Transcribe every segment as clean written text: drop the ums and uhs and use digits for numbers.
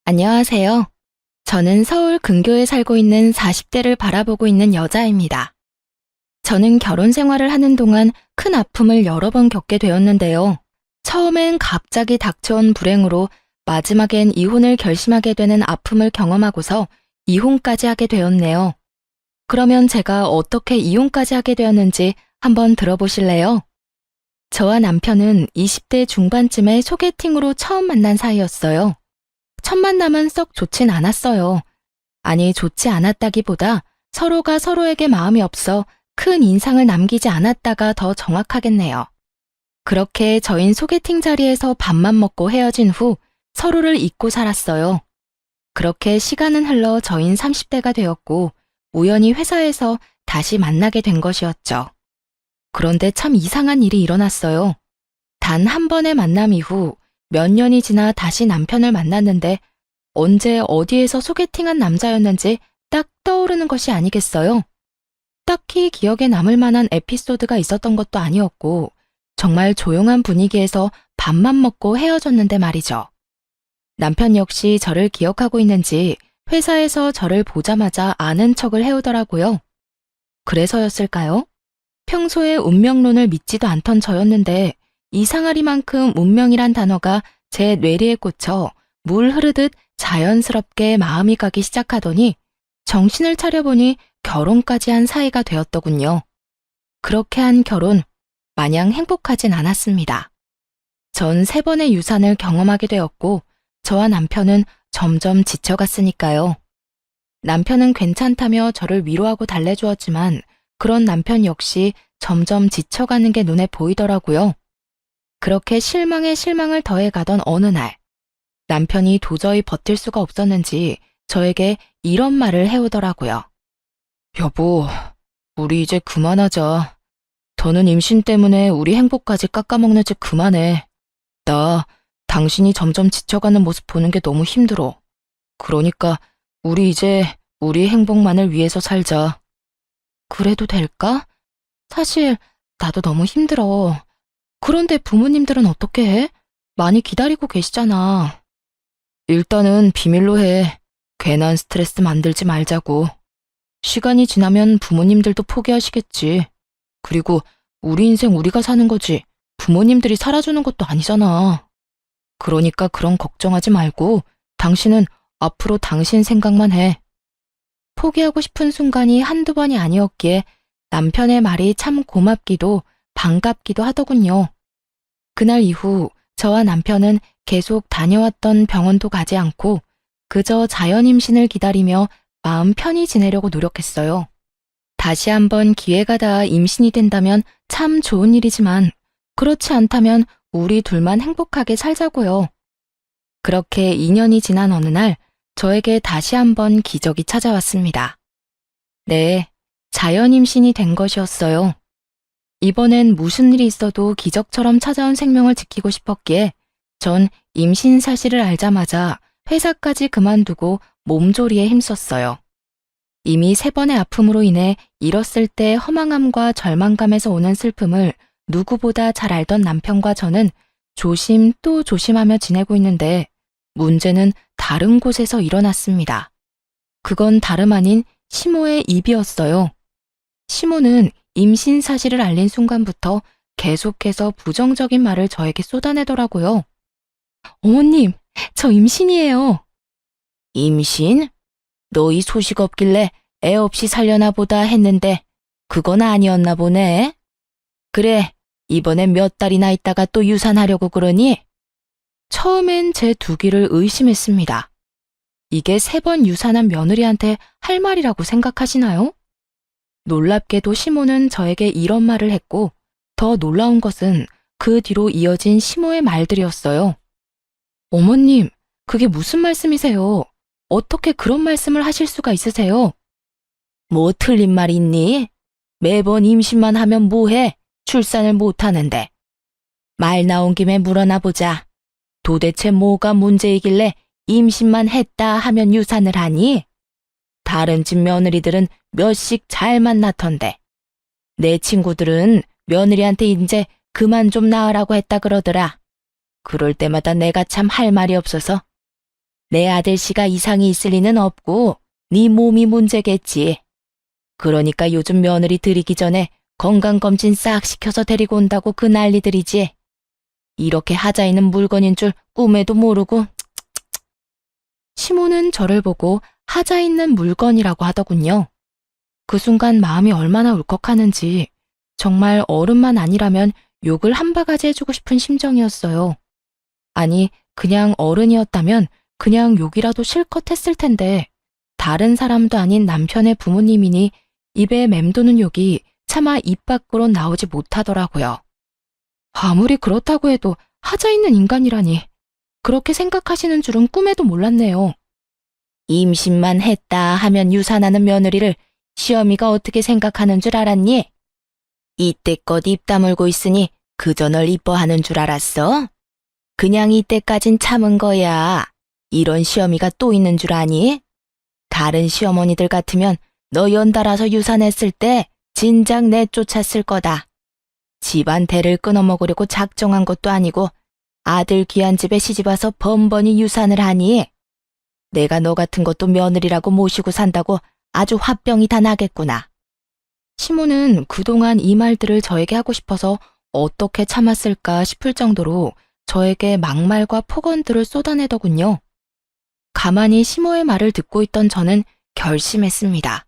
안녕하세요. 저는 서울 근교에 살고 있는 40대를 바라보고 있는 여자입니다. 저는 결혼 생활을 하는 동안 큰 아픔을 여러 번 겪게 되었는데요. 처음엔 갑자기 닥쳐온 불행으로 마지막엔 이혼을 결심하게 되는 아픔을 경험하고서 이혼까지 하게 되었네요. 그러면 제가 어떻게 이혼까지 하게 되었는지 한번 들어보실래요? 저와 남편은 20대 중반쯤에 소개팅으로 처음 만난 사이였어요. 첫 만남은 썩 좋진 않았어요. 아니, 좋지 않았다기보다 서로가 서로에게 마음이 없어 큰 인상을 남기지 않았다가 더 정확하겠네요. 그렇게 저흰 소개팅 자리에서 밥만 먹고 헤어진 후 서로를 잊고 살았어요. 그렇게 시간은 흘러 저흰 30대가 되었고 우연히 회사에서 다시 만나게 된 것이었죠. 그런데 참 이상한 일이 일어났어요. 단 한 번의 만남 이후 몇 년이 지나 다시 남편을 만났는데 언제 어디에서 소개팅한 남자였는지 딱 떠오르는 것이 아니겠어요? 딱히 기억에 남을 만한 에피소드가 있었던 것도 아니었고 정말 조용한 분위기에서 밥만 먹고 헤어졌는데 말이죠. 남편 역시 저를 기억하고 있는지 회사에서 저를 보자마자 아는 척을 해오더라고요. 그래서였을까요? 평소에 운명론을 믿지도 않던 저였는데 이상하리만큼 운명이란 단어가 제 뇌리에 꽂혀 물 흐르듯 자연스럽게 마음이 가기 시작하더니 정신을 차려보니 결혼까지 한 사이가 되었더군요. 그렇게 한 결혼, 마냥 행복하진 않았습니다. 전 3번의 유산을 경험하게 되었고 저와 남편은 점점 지쳐갔으니까요. 남편은 괜찮다며 저를 위로하고 달래주었지만 그런 남편 역시 점점 지쳐가는 게 눈에 보이더라고요. 그렇게 실망에 실망을 더해가던 어느 날, 남편이 도저히 버틸 수가 없었는지 저에게 이런 말을 해오더라고요. 여보, 우리 이제 그만하자. 더는 임신 때문에 우리 행복까지 깎아먹는 짓 그만해. 나 당신이 점점 지쳐가는 모습 보는 게 너무 힘들어. 그러니까 우리 이제 우리 행복만을 위해서 살자. 그래도 될까? 사실 나도 너무 힘들어. 그런데 부모님들은 어떻게 해? 많이 기다리고 계시잖아. 일단은 비밀로 해. 괜한 스트레스 만들지 말자고. 시간이 지나면 부모님들도 포기하시겠지. 그리고 우리 인생 우리가 사는 거지. 부모님들이 살아주는 것도 아니잖아. 그러니까 그런 걱정하지 말고 당신은 앞으로 당신 생각만 해. 포기하고 싶은 순간이 한두 번이 아니었기에 남편의 말이 참 고맙기도 반갑기도 하더군요. 그날 이후 저와 남편은 계속 다녀왔던 병원도 가지 않고 그저 자연 임신을 기다리며 마음 편히 지내려고 노력했어요. 다시 한번 기회가 닿아 임신이 된다면 참 좋은 일이지만 그렇지 않다면 우리 둘만 행복하게 살자고요. 그렇게 2년이 지난 어느 날 저에게 다시 한번 기적이 찾아왔습니다. 네, 자연 임신이 된 것이었어요. 이번엔 무슨 일이 있어도 기적처럼 찾아온 생명을 지키고 싶었기에 전 임신 사실을 알자마자 회사까지 그만두고 몸조리에 힘썼어요. 이미 3번의 아픔으로 인해 잃었을 때 허망함과 절망감에서 오는 슬픔을 누구보다 잘 알던 남편과 저는 조심 또 조심하며 지내고 있는데 문제는 다른 곳에서 일어났습니다. 그건 다름 아닌 시모의 입이었어요. 시모는 임신 사실을 알린 순간부터 계속해서 부정적인 말을 저에게 쏟아내더라고요. 어머님, 저 임신이에요. 임신? 너 이 소식 없길래 애 없이 살려나 보다 했는데 그건 아니었나 보네. 그래, 이번엔 몇 달이나 있다가 또 유산하려고 그러니? 처음엔 제 두기를 의심했습니다. 이게 3번 유산한 며느리한테 할 말이라고 생각하시나요? 놀랍게도 시모는 저에게 이런 말을 했고 더 놀라운 것은 그 뒤로 이어진 시모의 말들이었어요. 어머님, 그게 무슨 말씀이세요? 어떻게 그런 말씀을 하실 수가 있으세요? 뭐 틀린 말 있니? 매번 임신만 하면 뭐해? 출산을 못하는데. 말 나온 김에 물어나 보자. 도대체 뭐가 문제이길래 임신만 했다 하면 유산을 하니? 다른 집 며느리들은 몇씩 잘 만났던데. 내 친구들은 며느리한테 이제 그만 좀 낳으라고 했다 그러더라. 그럴 때마다 내가 참 할 말이 없어서. 내 아들씨가 이상이 있을 리는 없고 네 몸이 문제겠지. 그러니까 요즘 며느리 들이기 전에 건강검진 싹 시켜서 데리고 온다고 그 난리들이지. 이렇게 하자 있는 물건인 줄 꿈에도 모르고. 시모는 저를 보고 하자 있는 물건이라고 하더군요. 그 순간 마음이 얼마나 울컥하는지 정말 어른만 아니라면 욕을 한 바가지 해주고 싶은 심정이었어요. 아니, 그냥 어른이었다면 그냥 욕이라도 실컷 했을 텐데 다른 사람도 아닌 남편의 부모님이니 입에 맴도는 욕이 차마 입 밖으로 나오지 못하더라고요. 아무리 그렇다고 해도 하자 있는 인간이라니 그렇게 생각하시는 줄은 꿈에도 몰랐네요. 임신만 했다 하면 유산하는 며느리를 시어미가 어떻게 생각하는 줄 알았니? 이때껏 입 다물고 있으니 그저 널 이뻐하는 줄 알았어? 그냥 이때까진 참은 거야. 이런 시어미가 또 있는 줄 아니? 다른 시어머니들 같으면 너 연달아서 유산했을 때 진작 내쫓았을 거다. 집안 대를 끊어먹으려고 작정한 것도 아니고 아들 귀한 집에 시집와서 번번이 유산을 하니? 내가 너 같은 것도 며느리라고 모시고 산다고 아주 화병이 다 나겠구나. 시모는 그동안 이 말들을 저에게 하고 싶어서 어떻게 참았을까 싶을 정도로 저에게 막말과 폭언들을 쏟아내더군요. 가만히 시모의 말을 듣고 있던 저는 결심했습니다.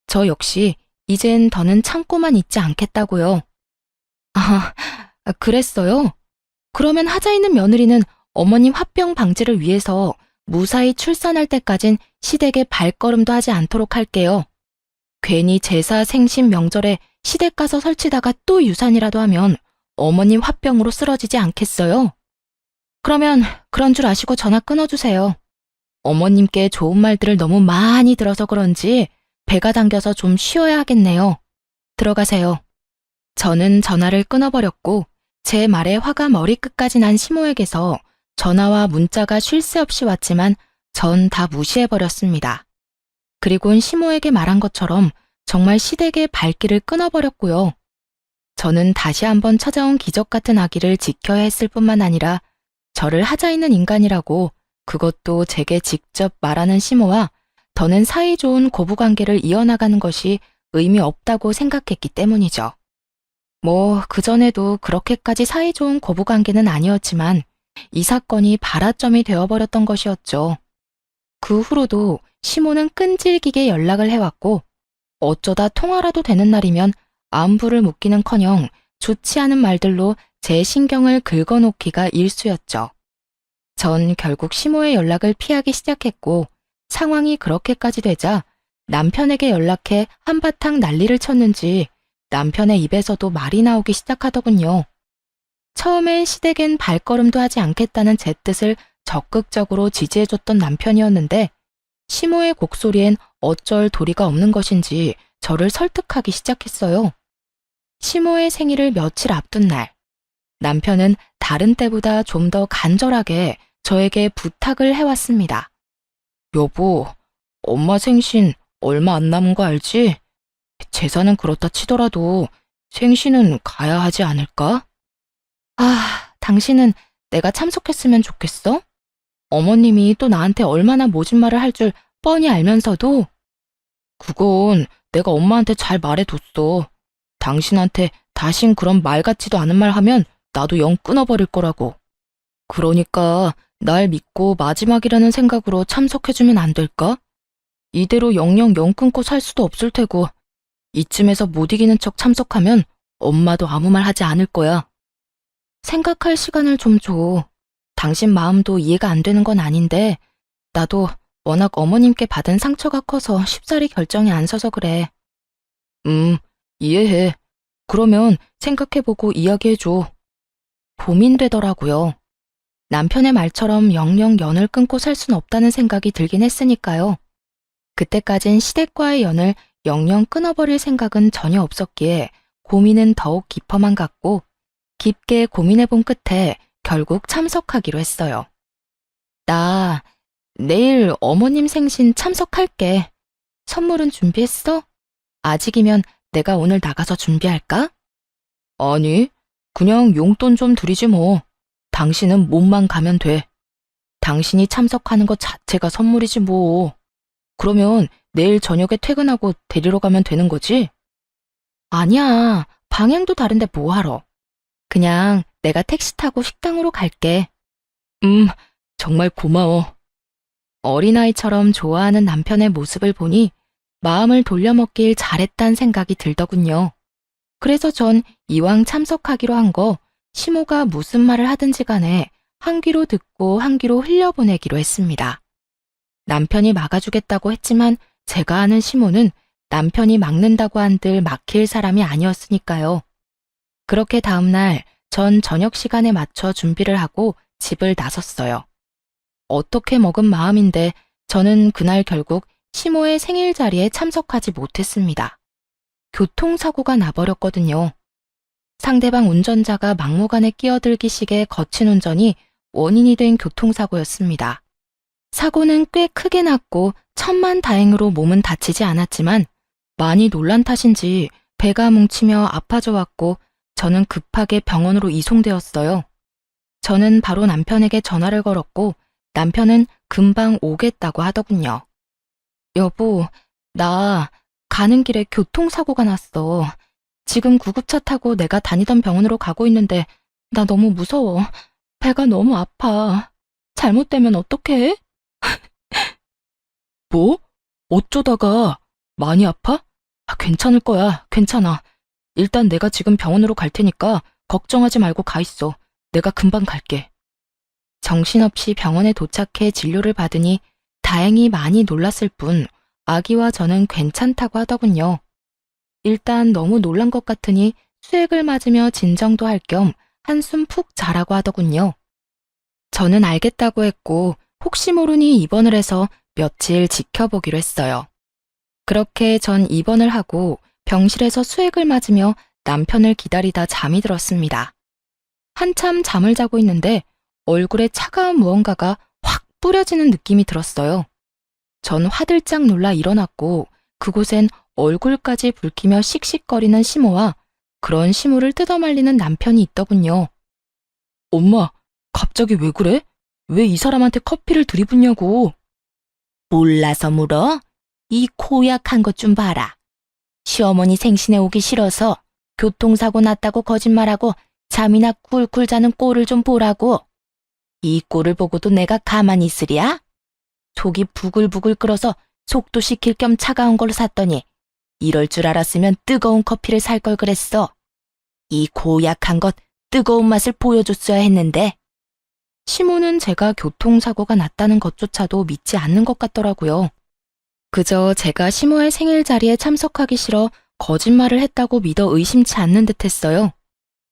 저 역시 이젠 더는 참고만 있지 않겠다고요. 아, 그랬어요? 그러면 하자 있는 며느리는 어머님 화병 방지를 위해서 무사히 출산할 때까진 시댁에 발걸음도 하지 않도록 할게요. 괜히 제사 생신 명절에 시댁 가서 설치다가 또 유산이라도 하면 어머님 화병으로 쓰러지지 않겠어요? 그러면 그런 줄 아시고 전화 끊어주세요. 어머님께 좋은 말들을 너무 많이 들어서 그런지 배가 당겨서 좀 쉬어야 하겠네요. 들어가세요. 저는 전화를 끊어버렸고 제 말에 화가 머리끝까지 난 시모에게서 전화와 문자가 쉴 새 없이 왔지만 전 다 무시해버렸습니다. 그리곤 시모에게 말한 것처럼 정말 시댁의 발길을 끊어버렸고요. 저는 다시 한번 찾아온 기적 같은 아기를 지켜야 했을 뿐만 아니라 저를 하자 있는 인간이라고 그것도 제게 직접 말하는 시모와 더는 사이좋은 고부관계를 이어나가는 것이 의미 없다고 생각했기 때문이죠. 뭐 그전에도 그렇게까지 사이좋은 고부관계는 아니었지만 이 사건이 발화점이 되어버렸던 것이었죠. 그 후로도 시모는 끈질기게 연락을 해왔고 어쩌다 통화라도 되는 날이면 안부를 묻기는커녕 좋지 않은 말들로 제 신경을 긁어놓기가 일쑤였죠. 전 결국 시모의 연락을 피하기 시작했고 상황이 그렇게까지 되자 남편에게 연락해 한바탕 난리를 쳤는지 남편의 입에서도 말이 나오기 시작하더군요. 처음엔 시댁엔 발걸음도 하지 않겠다는 제 뜻을 적극적으로 지지해줬던 남편이었는데 시모의 곡소리엔 어쩔 도리가 없는 것인지 저를 설득하기 시작했어요. 시모의 생일을 며칠 앞둔 날, 남편은 다른 때보다 좀 더 간절하게 저에게 부탁을 해왔습니다. 여보, 엄마 생신 얼마 안 남은 거 알지? 제사는 그렇다 치더라도 생신은 가야 하지 않을까? 아, 당신은 내가 참석했으면 좋겠어? 어머님이 또 나한테 얼마나 모진 말을 할 줄 뻔히 알면서도 그건 내가 엄마한테 잘 말해뒀어. 당신한테 다신 그런 말 같지도 않은 말 하면 나도 영 끊어버릴 거라고. 그러니까 날 믿고 마지막이라는 생각으로 참석해주면 안 될까? 이대로 영영 영 끊고 살 수도 없을 테고 이쯤에서 못 이기는 척 참석하면 엄마도 아무 말 하지 않을 거야. 생각할 시간을 좀 줘. 당신 마음도 이해가 안 되는 건 아닌데 나도 워낙 어머님께 받은 상처가 커서 쉽사리 결정이 안 서서 그래. 이해해. 그러면 생각해보고 이야기해줘. 고민되더라고요. 남편의 말처럼 영영 연을 끊고 살 순 없다는 생각이 들긴 했으니까요. 그때까진 시댁과의 연을 영영 끊어버릴 생각은 전혀 없었기에 고민은 더욱 깊어만 갔고 깊게 고민해본 끝에 결국 참석하기로 했어요. 나 내일 어머님 생신 참석할게. 선물은 준비했어? 아직이면 내가 오늘 나가서 준비할까? 아니, 그냥 용돈 좀 드리지 뭐. 당신은 몸만 가면 돼. 당신이 참석하는 것 자체가 선물이지 뭐. 그러면 내일 저녁에 퇴근하고 데리러 가면 되는 거지? 아니야. 방향도 다른데 뭐하러. 그냥 내가 택시 타고 식당으로 갈게. 정말 고마워. 어린아이처럼 좋아하는 남편의 모습을 보니 마음을 돌려먹길 잘했단 생각이 들더군요. 그래서 전 이왕 참석하기로 한 거 시모가 무슨 말을 하든지 간에 한 귀로 듣고 한 귀로 흘려보내기로 했습니다. 남편이 막아주겠다고 했지만 제가 아는 시모는 남편이 막는다고 한들 막힐 사람이 아니었으니까요. 그렇게 다음날 전 저녁 시간에 맞춰 준비를 하고 집을 나섰어요. 어떻게 먹은 마음인데 저는 그날 결국 시모의 생일 자리에 참석하지 못했습니다. 교통사고가 나버렸거든요. 상대방 운전자가 막무가내 끼어들기식의 거친 운전이 원인이 된 교통사고였습니다. 사고는 꽤 크게 났고 천만다행으로 몸은 다치지 않았지만 많이 놀란 탓인지 배가 뭉치며 아파져 왔고 저는 급하게 병원으로 이송되었어요. 저는 바로 남편에게 전화를 걸었고 남편은 금방 오겠다고 하더군요. 여보, 나 가는 길에 교통사고가 났어. 지금 구급차 타고 내가 다니던 병원으로 가고 있는데 나 너무 무서워. 배가 너무 아파. 잘못되면 어떡해? 뭐? 어쩌다가 많이 아파? 괜찮을 거야. 괜찮아. 일단 내가 지금 병원으로 갈 테니까 걱정하지 말고 가 있어. 내가 금방 갈게. 정신없이 병원에 도착해 진료를 받으니 다행히 많이 놀랐을 뿐 아기와 저는 괜찮다고 하더군요. 일단 너무 놀란 것 같으니 수액을 맞으며 진정도 할 겸 한숨 푹 자라고 하더군요. 저는 알겠다고 했고 혹시 모르니 입원을 해서 며칠 지켜보기로 했어요. 그렇게 전 입원을 하고 병실에서 수액을 맞으며 남편을 기다리다 잠이 들었습니다. 한참 잠을 자고 있는데 얼굴에 차가운 무언가가 확 뿌려지는 느낌이 들었어요. 전 화들짝 놀라 일어났고 그곳엔 얼굴까지 붉히며 씩씩거리는 시모와 그런 시모를 뜯어말리는 남편이 있더군요. 엄마, 갑자기 왜 그래? 왜 이 사람한테 커피를 들이붓냐고. 몰라서 물어? 이 고약한 것 좀 봐라. 시어머니 생신에 오기 싫어서 교통사고 났다고 거짓말하고 잠이나 꿀꿀 자는 꼴을 좀 보라고. 이 꼴을 보고도 내가 가만히 있으랴? 속이 부글부글 끓어서 속도 식힐 겸 차가운 걸로 샀더니 이럴 줄 알았으면 뜨거운 커피를 살 걸 그랬어. 이 고약한 것 뜨거운 맛을 보여줬어야 했는데. 시모는 제가 교통사고가 났다는 것조차도 믿지 않는 것 같더라고요. 그저 제가 시모의 생일 자리에 참석하기 싫어 거짓말을 했다고 믿어 의심치 않는 듯 했어요.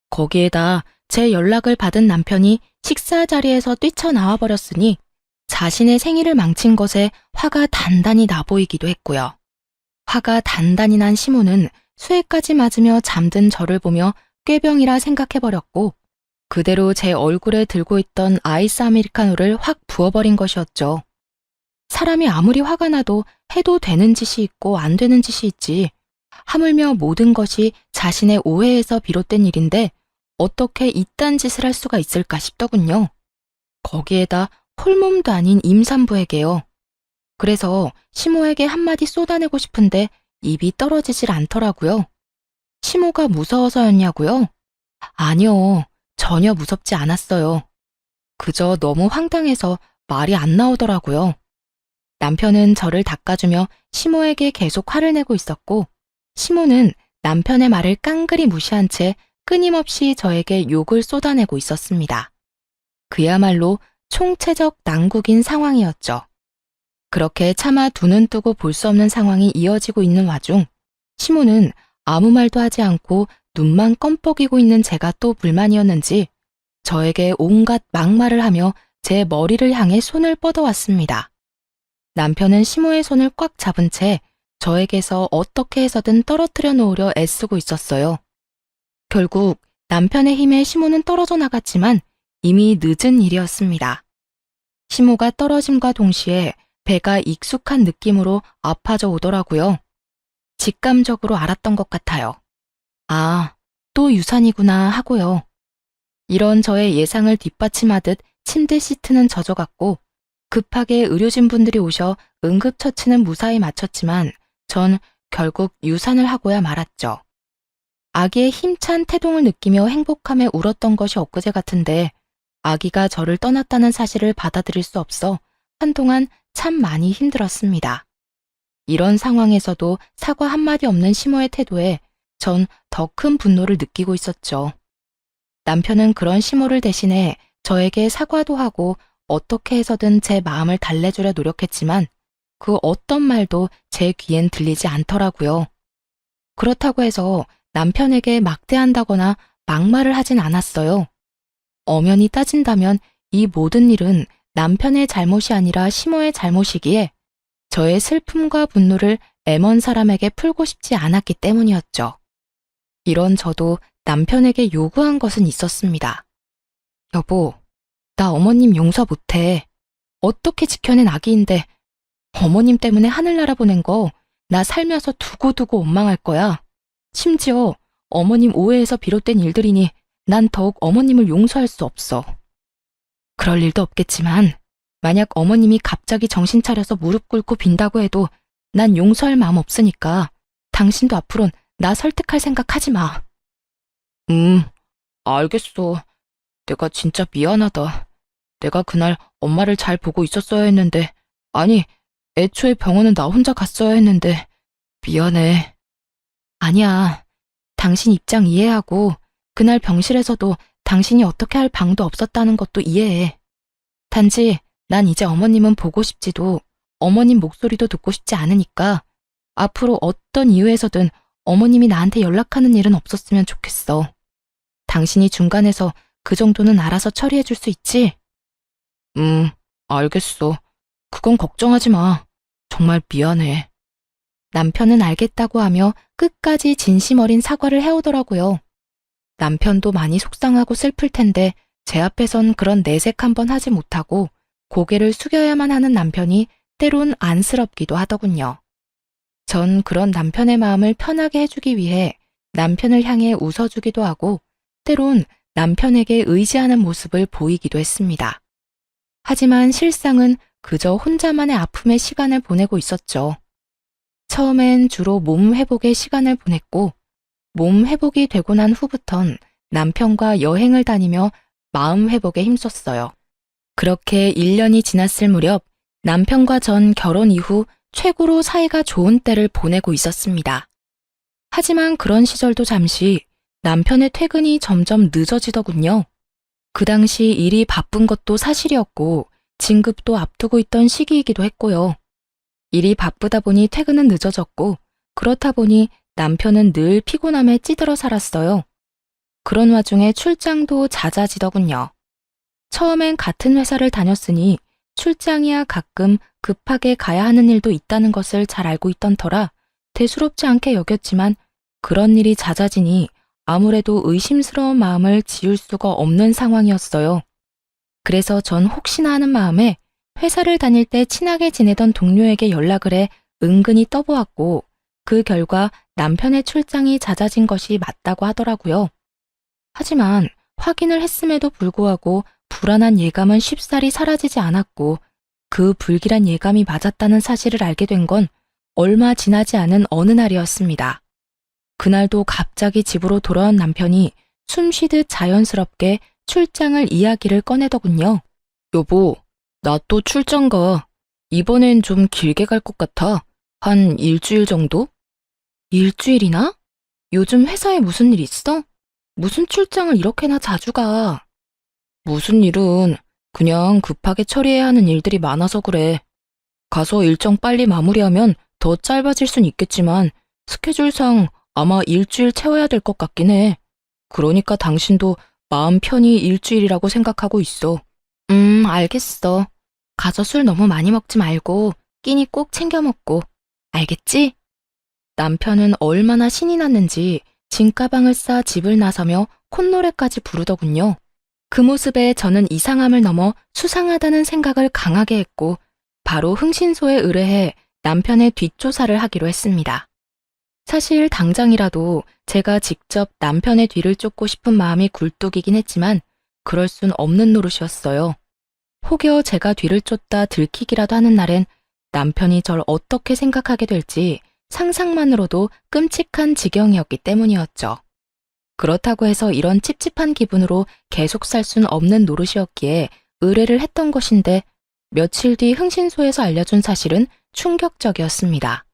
거기에다 제 연락을 받은 남편이 식사 자리에서 뛰쳐나와 버렸으니 자신의 생일을 망친 것에 화가 단단히 나 보이기도 했고요. 화가 단단히 난 시모는 수액까지 맞으며 잠든 저를 보며 꾀병이라 생각해버렸고 그대로 제 얼굴에 들고 있던 아이스 아메리카노를 확 부어버린 것이었죠. 사람이 아무리 화가 나도 해도 되는 짓이 있고 안 되는 짓이 있지. 하물며 모든 것이 자신의 오해에서 비롯된 일인데 어떻게 이딴 짓을 할 수가 있을까 싶더군요. 거기에다 홀몸도 아닌 임산부에게요. 그래서 시모에게 한마디 쏟아내고 싶은데 입이 떨어지질 않더라고요. 시모가 무서워서였냐고요? 아니요, 전혀 무섭지 않았어요. 그저 너무 황당해서 말이 안 나오더라고요. 남편은 저를 닦아주며 시모에게 계속 화를 내고 있었고 시모는 남편의 말을 깡그리 무시한 채 끊임없이 저에게 욕을 쏟아내고 있었습니다. 그야말로 총체적 난국인 상황이었죠. 그렇게 차마 두 눈 뜨고 볼 수 없는 상황이 이어지고 있는 와중 시모는 아무 말도 하지 않고 눈만 껌뻑이고 있는 제가 또 불만이었는지 저에게 온갖 막말을 하며 제 머리를 향해 손을 뻗어왔습니다. 남편은 시모의 손을 꽉 잡은 채 저에게서 어떻게 해서든 떨어뜨려 놓으려 애쓰고 있었어요. 결국 남편의 힘에 시모는 떨어져 나갔지만 이미 늦은 일이었습니다. 시모가 떨어짐과 동시에 배가 익숙한 느낌으로 아파져 오더라고요. 직감적으로 알았던 것 같아요. 아, 또 유산이구나 하고요. 이런 저의 예상을 뒷받침하듯 침대 시트는 젖어갔고 급하게 의료진 분들이 오셔 응급처치는 무사히 마쳤지만 전 결국 유산을 하고야 말았죠. 아기의 힘찬 태동을 느끼며 행복함에 울었던 것이 엊그제 같은데 아기가 저를 떠났다는 사실을 받아들일 수 없어 한동안 참 많이 힘들었습니다. 이런 상황에서도 사과 한마디 없는 시모의 태도에 전 더 큰 분노를 느끼고 있었죠. 남편은 그런 시모를 대신해 저에게 사과도 하고 어떻게 해서든 제 마음을 달래주려 노력했지만 그 어떤 말도 제 귀엔 들리지 않더라고요. 그렇다고 해서 남편에게 막대한다거나 막말을 하진 않았어요. 엄연히 따진다면 이 모든 일은 남편의 잘못이 아니라 시모의 잘못이기에 저의 슬픔과 분노를 M1 사람에게 풀고 싶지 않았기 때문이었죠. 이런 저도 남편에게 요구한 것은 있었습니다. 여보, 나 어머님 용서 못해. 어떻게 지켜낸 아기인데 어머님 때문에 하늘나라 보낸 거 나 살면서 두고두고 원망할 거야. 심지어 어머님 오해에서 비롯된 일들이니 난 더욱 어머님을 용서할 수 없어. 그럴 일도 없겠지만 만약 어머님이 갑자기 정신 차려서 무릎 꿇고 빈다고 해도 난 용서할 마음 없으니까 당신도 앞으론 나 설득할 생각 하지 마. 알겠어. 내가 진짜 미안하다. 내가 그날 엄마를 잘 보고 있었어야 했는데, 아니, 애초에 병원은 나 혼자 갔어야 했는데, 미안해. 아니야. 당신 입장 이해하고, 그날 병실에서도 당신이 어떻게 할 방도 없었다는 것도 이해해. 단지 난 이제 어머님은 보고 싶지도, 어머님 목소리도 듣고 싶지 않으니까, 앞으로 어떤 이유에서든 어머님이 나한테 연락하는 일은 없었으면 좋겠어. 당신이 중간에서 그 정도는 알아서 처리해 줄 수 있지? 알겠어. 그건 걱정하지 마. 정말 미안해. 남편은 알겠다고 하며 끝까지 진심 어린 사과를 해오더라고요. 남편도 많이 속상하고 슬플 텐데 제 앞에선 그런 내색 한번 하지 못하고 고개를 숙여야만 하는 남편이 때론 안쓰럽기도 하더군요. 전 그런 남편의 마음을 편하게 해주기 위해 남편을 향해 웃어주기도 하고 때론 남편에게 의지하는 모습을 보이기도 했습니다. 하지만 실상은 그저 혼자만의 아픔의 시간을 보내고 있었죠. 처음엔 주로 몸 회복의 시간을 보냈고 몸 회복이 되고 난 후부턴 남편과 여행을 다니며 마음 회복에 힘썼어요. 그렇게 1년이 지났을 무렵 남편과 전 결혼 이후 최고로 사이가 좋은 때를 보내고 있었습니다. 하지만 그런 시절도 잠시 남편의 퇴근이 점점 늦어지더군요. 그 당시 일이 바쁜 것도 사실이었고 진급도 앞두고 있던 시기이기도 했고요. 일이 바쁘다 보니 퇴근은 늦어졌고 그렇다 보니 남편은 늘 피곤함에 찌들어 살았어요. 그런 와중에 출장도 잦아지더군요. 처음엔 같은 회사를 다녔으니 출장이야 가끔 급하게 가야 하는 일도 있다는 것을 잘 알고 있던 터라 대수롭지 않게 여겼지만 그런 일이 잦아지니 아무래도 의심스러운 마음을 지울 수가 없는 상황이었어요. 그래서 전 혹시나 하는 마음에 회사를 다닐 때 친하게 지내던 동료에게 연락을 해 은근히 떠보았고 그 결과 남편의 출장이 잦아진 것이 맞다고 하더라고요. 하지만 확인을 했음에도 불구하고 불안한 예감은 쉽사리 사라지지 않았고 그 불길한 예감이 맞았다는 사실을 알게 된 건 얼마 지나지 않은 어느 날이었습니다. 그날도 갑자기 집으로 돌아온 남편이 숨쉬듯 자연스럽게 출장을 이야기를 꺼내더군요. 여보, 나 또 출장 가. 이번엔 좀 길게 갈 것 같아. 한 일주일 정도? 일주일이나? 요즘 회사에 무슨 일 있어? 무슨 출장을 이렇게나 자주 가? 무슨 일은 그냥 급하게 처리해야 하는 일들이 많아서 그래. 가서 일정 빨리 마무리하면 더 짧아질 순 있겠지만 스케줄상 아마 일주일 채워야 될 것 같긴 해. 그러니까 당신도 마음 편히 일주일이라고 생각하고 있어. 알겠어. 가서 술 너무 많이 먹지 말고 끼니 꼭 챙겨 먹고. 알겠지? 남편은 얼마나 신이 났는지 짐가방을 싸 집을 나서며 콧노래까지 부르더군요. 그 모습에 저는 이상함을 넘어 수상하다는 생각을 강하게 했고 바로 흥신소에 의뢰해 남편의 뒷조사를 하기로 했습니다. 사실 당장이라도 제가 직접 남편의 뒤를 쫓고 싶은 마음이 굴뚝이긴 했지만 그럴 순 없는 노릇이었어요. 혹여 제가 뒤를 쫓다 들키기라도 하는 날엔 남편이 절 어떻게 생각하게 될지 상상만으로도 끔찍한 지경이었기 때문이었죠. 그렇다고 해서 이런 찝찝한 기분으로 계속 살 순 없는 노릇이었기에 의뢰를 했던 것인데 며칠 뒤 흥신소에서 알려준 사실은 충격적이었습니다.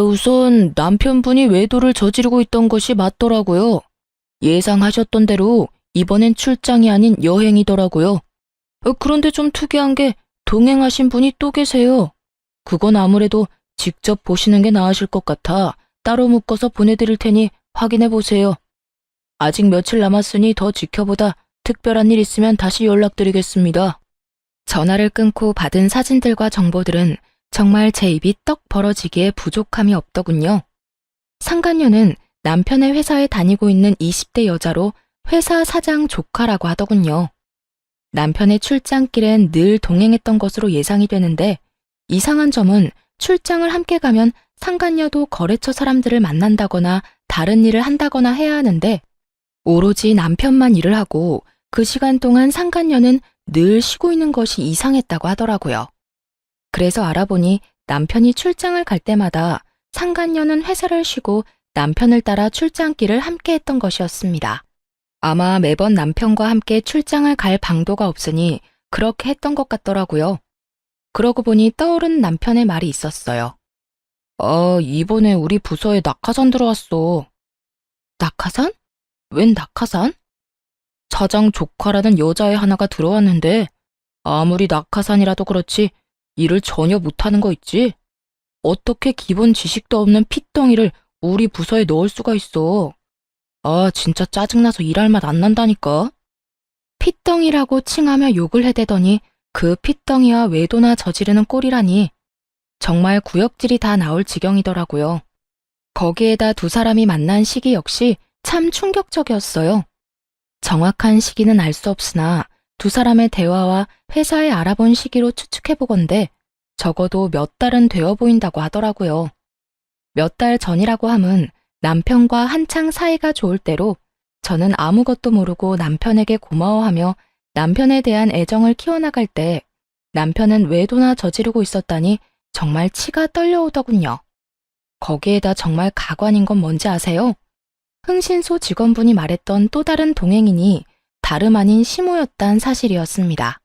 우선 남편분이 외도를 저지르고 있던 것이 맞더라고요. 예상하셨던 대로 이번엔 출장이 아닌 여행이더라고요. 그런데 좀 특이한 게 동행하신 분이 또 계세요. 그건 아무래도 직접 보시는 게 나으실 것 같아 따로 묶어서 보내드릴 테니 확인해 보세요. 아직 며칠 남았으니 더 지켜보다 특별한 일 있으면 다시 연락드리겠습니다. 전화를 끊고 받은 사진들과 정보들은 정말 제 입이 떡 벌어지기에 부족함이 없더군요. 상간녀는 남편의 회사에 다니고 있는 20대 여자로 회사 사장 조카라고 하더군요. 남편의 출장길엔 늘 동행했던 것으로 예상이 되는데 이상한 점은 출장을 함께 가면 상간녀도 거래처 사람들을 만난다거나 다른 일을 한다거나 해야 하는데 오로지 남편만 일을 하고 그 시간 동안 상간녀는 늘 쉬고 있는 것이 이상했다고 하더라고요. 그래서 알아보니 남편이 출장을 갈 때마다 상간녀는 회사를 쉬고 남편을 따라 출장길을 함께 했던 것이었습니다. 아마 매번 남편과 함께 출장을 갈 방도가 없으니 그렇게 했던 것 같더라고요. 그러고 보니 떠오른 남편의 말이 있었어요. 이번에 우리 부서에 낙하산 들어왔어. 낙하산? 웬 낙하산? 사장 조카라는 여자애 하나가 들어왔는데 아무리 낙하산이라도 그렇지 일을 전혀 못하는 거 있지? 어떻게 기본 지식도 없는 핏덩이를 우리 부서에 넣을 수가 있어. 진짜 짜증나서 일할 맛 안 난다니까. 핏덩이라고 칭하며 욕을 해대더니 그 핏덩이와 외도나 저지르는 꼴이라니 정말 구역질이 다 나올 지경이더라고요. 거기에다 두 사람이 만난 시기 역시 참 충격적이었어요. 정확한 시기는 알 수 없으나 두 사람의 대화와 회사에 알아본 시기로 추측해보건대 적어도 몇 달은 되어 보인다고 하더라고요. 몇 달 전이라고 함은 남편과 한창 사이가 좋을 때로 저는 아무것도 모르고 남편에게 고마워하며 남편에 대한 애정을 키워나갈 때 남편은 외도나 저지르고 있었다니 정말 치가 떨려오더군요. 거기에다 정말 가관인 건 뭔지 아세요? 흥신소 직원분이 말했던 또 다른 동행인이 다름 아닌 시모였단 사실이었습니다.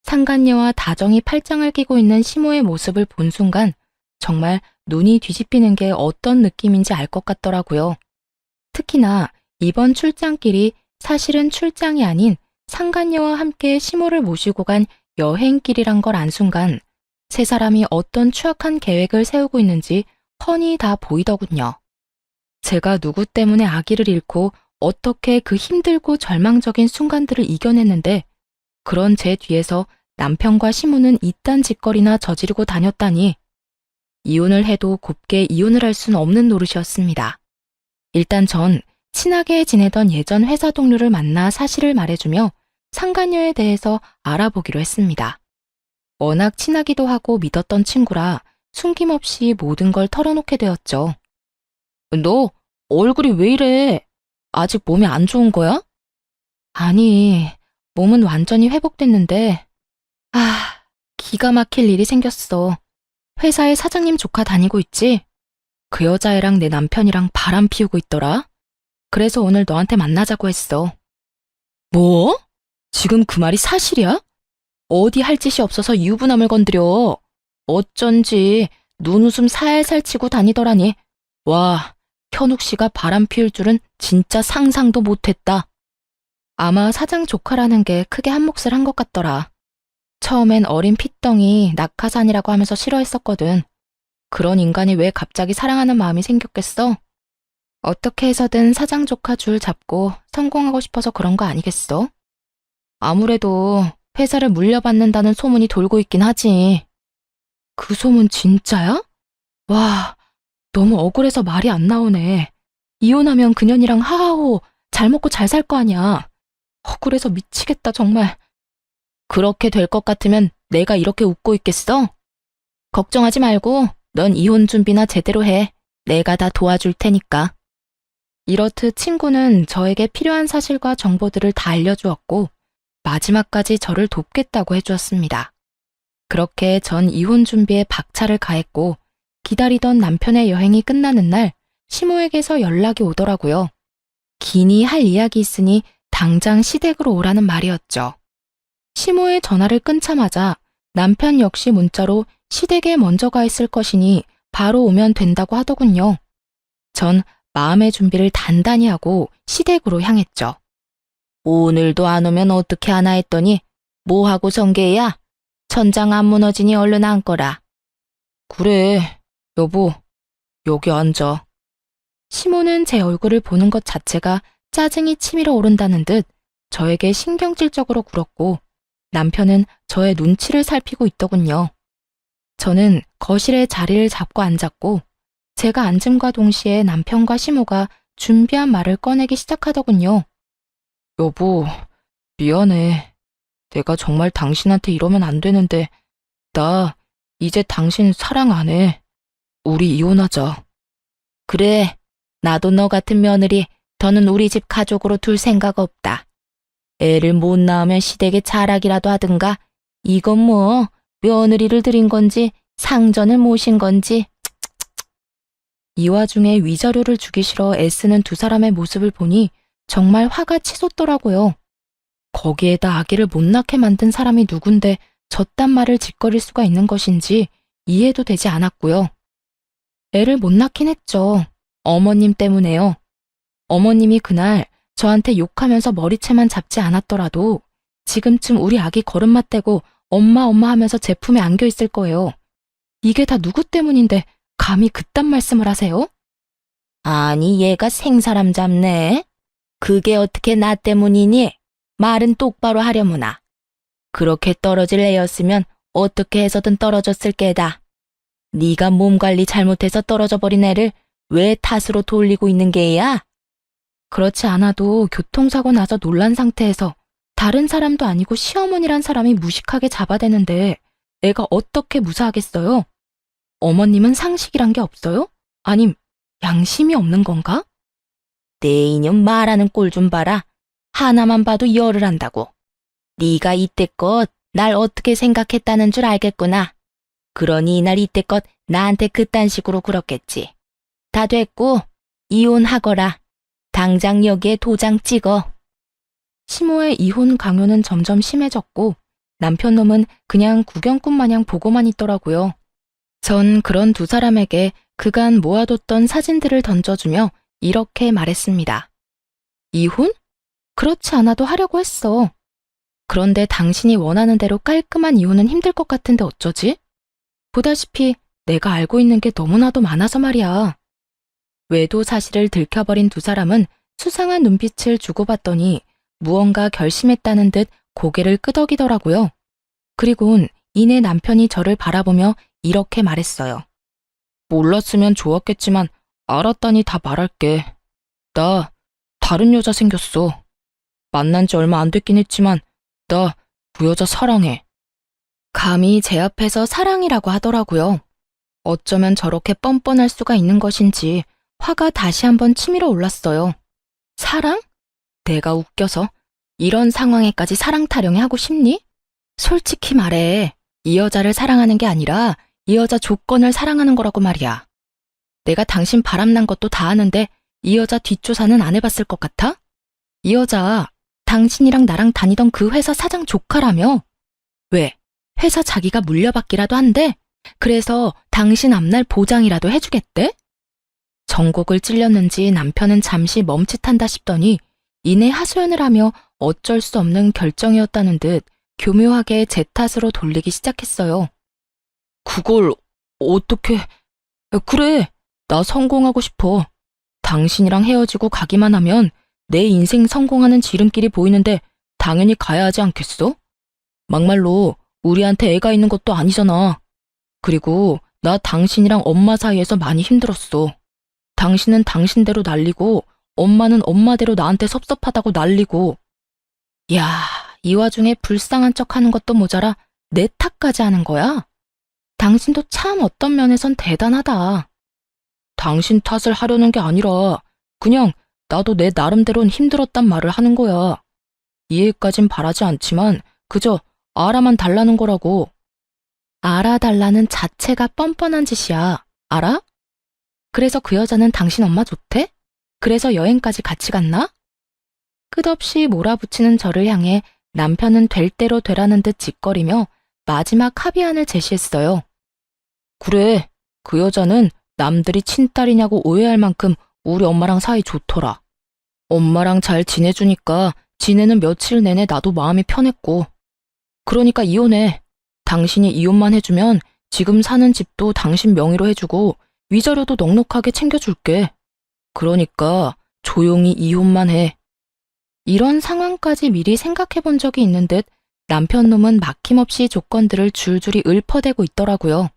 상간녀와 다정히 팔짱을 끼고 있는 시모의 모습을 본 순간 정말 눈이 뒤집히는 게 어떤 느낌인지 알 것 같더라고요. 특히나 이번 출장길이 사실은 출장이 아닌 상간녀와 함께 시모를 모시고 간 여행길이란 걸 안 순간 세 사람이 어떤 추악한 계획을 세우고 있는지 훤히 다 보이더군요. 제가 누구 때문에 아기를 잃고 어떻게 그 힘들고 절망적인 순간들을 이겨냈는데 그런 제 뒤에서 남편과 시모는 이딴 짓거리나 저지르고 다녔다니 이혼을 해도 곱게 이혼을 할 수는 없는 노릇이었습니다. 일단 전 친하게 지내던 예전 회사 동료를 만나 사실을 말해주며 상간녀에 대해서 알아보기로 했습니다. 워낙 친하기도 하고 믿었던 친구라 숨김없이 모든 걸 털어놓게 되었죠. 너 얼굴이 왜 이래? 아직 몸이 안 좋은 거야? 아니, 몸은 완전히 회복됐는데 기가 막힐 일이 생겼어. 회사에 사장님 조카 다니고 있지? 그 여자애랑 내 남편이랑 바람 피우고 있더라. 그래서 오늘 너한테 만나자고 했어. 뭐? 지금 그 말이 사실이야? 어디 할 짓이 없어서 유부남을 건드려. 어쩐지 눈웃음 살살 치고 다니더라니. 와, 현욱 씨가 바람 피울 줄은 진짜 상상도 못했다. 아마 사장 조카라는 게 크게 한몫을 한 것 같더라. 처음엔 어린 핏덩이 낙하산이라고 하면서 싫어했었거든. 그런 인간이 왜 갑자기 사랑하는 마음이 생겼겠어? 어떻게 해서든 사장 조카 줄 잡고 성공하고 싶어서 그런 거 아니겠어? 아무래도 회사를 물려받는다는 소문이 돌고 있긴 하지. 그 소문 진짜야? 와, 너무 억울해서 말이 안 나오네. 이혼하면 그년이랑 하하호 잘 먹고 잘 살 거 아니야. 억울해서 미치겠다 정말. 그렇게 될 것 같으면 내가 이렇게 웃고 있겠어? 걱정하지 말고 넌 이혼 준비나 제대로 해. 내가 다 도와줄 테니까. 이렇듯 친구는 저에게 필요한 사실과 정보들을 다 알려주었고 마지막까지 저를 돕겠다고 해주었습니다. 그렇게 전 이혼 준비에 박차를 가했고 기다리던 남편의 여행이 끝나는 날 시모에게서 연락이 오더라고요. 기니 할 이야기 있으니 당장 시댁으로 오라는 말이었죠. 시모의 전화를 끊자마자 남편 역시 문자로 시댁에 먼저 가 있을 것이니 바로 오면 된다고 하더군요. 전 마음의 준비를 단단히 하고 시댁으로 향했죠. 오늘도 안 오면 어떻게 하나 했더니 뭐하고 성게야? 천장 안 무너지니 얼른 앉거라. 그래, 여보, 여기 앉아. 시모는 제 얼굴을 보는 것 자체가 짜증이 치밀어 오른다는 듯 저에게 신경질적으로 굴었고 남편은 저의 눈치를 살피고 있더군요. 저는 거실에 자리를 잡고 앉았고 제가 앉음과 동시에 남편과 시모가 준비한 말을 꺼내기 시작하더군요. 여보, 미안해. 내가 정말 당신한테 이러면 안 되는데 나 이제 당신 사랑 안 해. 우리 이혼하자. 그래, 나도 너 같은 며느리 더는 우리 집 가족으로 둘 생각 없다. 애를 못 낳으면 시댁에 자락이라도 하든가. 이건 뭐 며느리를 들인 건지 상전을 모신 건지. 이 와중에 위자료를 주기 싫어 애쓰는 두 사람의 모습을 보니 정말 화가 치솟더라고요. 거기에다 아기를 못 낳게 만든 사람이 누군데 저딴 말을 짓거릴 수가 있는 것인지 이해도 되지 않았고요. 애를 못 낳긴 했죠. 어머님 때문에요. 어머님이 그날 저한테 욕하면서 머리채만 잡지 않았더라도 지금쯤 우리 아기 걸음마 떼고 엄마 엄마 하면서 제 품에 안겨 있을 거예요. 이게 다 누구 때문인데 감히 그딴 말씀을 하세요? 아니, 얘가 생사람 잡네. 그게 어떻게 나 때문이니? 말은 똑바로 하려무나. 그렇게 떨어질 애였으면 어떻게 해서든 떨어졌을 게다. 네가 몸 관리 잘못해서 떨어져 버린 애를 왜 탓으로 돌리고 있는 게야? 그렇지 않아도 교통사고 나서 놀란 상태에서 다른 사람도 아니고 시어머니란 사람이 무식하게 잡아대는데 애가 어떻게 무사하겠어요? 어머님은 상식이란 게 없어요? 아님 양심이 없는 건가? 내 이년 말하는 꼴 좀 봐라. 하나만 봐도 열을 한다고. 네가 이때껏 날 어떻게 생각했다는 줄 알겠구나. 그러니 이날 이때껏 나한테 그딴 식으로 굴었겠지. 다 됐고 이혼하거라. 당장 여기에 도장 찍어. 시모의 이혼 강요는 점점 심해졌고 남편 놈은 그냥 구경꾼 마냥 보고만 있더라고요. 전 그런 두 사람에게 그간 모아뒀던 사진들을 던져주며 이렇게 말했습니다. 이혼? 그렇지 않아도 하려고 했어. 그런데 당신이 원하는 대로 깔끔한 이혼은 힘들 것 같은데 어쩌지? 보다시피 내가 알고 있는 게 너무나도 많아서 말이야. 외도 사실을 들켜버린 두 사람은 수상한 눈빛을 주고받더니 무언가 결심했다는 듯 고개를 끄덕이더라고요. 그리곤 이내 남편이 저를 바라보며 이렇게 말했어요. 몰랐으면 좋았겠지만 알았다니 다 말할게. 나 다른 여자 생겼어. 만난 지 얼마 안 됐긴 했지만 나 그 여자 사랑해. 감히 제 앞에서 사랑이라고 하더라고요. 어쩌면 저렇게 뻔뻔할 수가 있는 것인지 화가 다시 한번 치밀어 올랐어요. 사랑? 내가 웃겨서 이런 상황에까지 사랑 타령이 하고 싶니? 솔직히 말해. 이 여자를 사랑하는 게 아니라 이 여자 조건을 사랑하는 거라고 말이야. 내가 당신 바람난 것도 다 아는데 이 여자 뒷조사는 안 해봤을 것 같아? 이 여자 당신이랑 나랑 다니던 그 회사 사장 조카라며? 왜? 회사 자기가 물려받기라도 한대? 그래서 당신 앞날 보장이라도 해주겠대? 전곡을 찔렸는지 남편은 잠시 멈칫한다 싶더니 이내 하소연을 하며 어쩔 수 없는 결정이었다는 듯 교묘하게 제 탓으로 돌리기 시작했어요. 그걸 어떻게... 그래, 나 성공하고 싶어. 당신이랑 헤어지고 가기만 하면 내 인생 성공하는 지름길이 보이는데 당연히 가야 하지 않겠어? 막말로 우리한테 애가 있는 것도 아니잖아. 그리고 나 당신이랑 엄마 사이에서 많이 힘들었어. 당신은 당신대로 난리고 엄마는 엄마대로 나한테 섭섭하다고 난리고. 야, 이 와중에 불쌍한 척하는 것도 모자라 내 탓까지 하는 거야? 당신도 참 어떤 면에선 대단하다. 당신 탓을 하려는 게 아니라 그냥 나도 내 나름대로는 힘들었단 말을 하는 거야. 이해까진 바라지 않지만 그저 알아만 달라는 거라고. 알아달라는 자체가 뻔뻔한 짓이야. 알아? 그래서 그 여자는 당신 엄마 좋대? 그래서 여행까지 같이 갔나? 끝없이 몰아붙이는 저를 향해 남편은 될 대로 되라는 듯 짓거리며 마지막 합의안을 제시했어요. 그래, 그 여자는 남들이 친딸이냐고 오해할 만큼 우리 엄마랑 사이 좋더라. 엄마랑 잘 지내주니까 지내는 며칠 내내 나도 마음이 편했고. 그러니까 이혼해. 당신이 이혼만 해주면 지금 사는 집도 당신 명의로 해주고 위자료도 넉넉하게 챙겨줄게. 그러니까 조용히 이혼만 해. 이런 상황까지 미리 생각해 본 적이 있는 듯 남편 놈은 막힘없이 조건들을 줄줄이 읊어대고 있더라고요.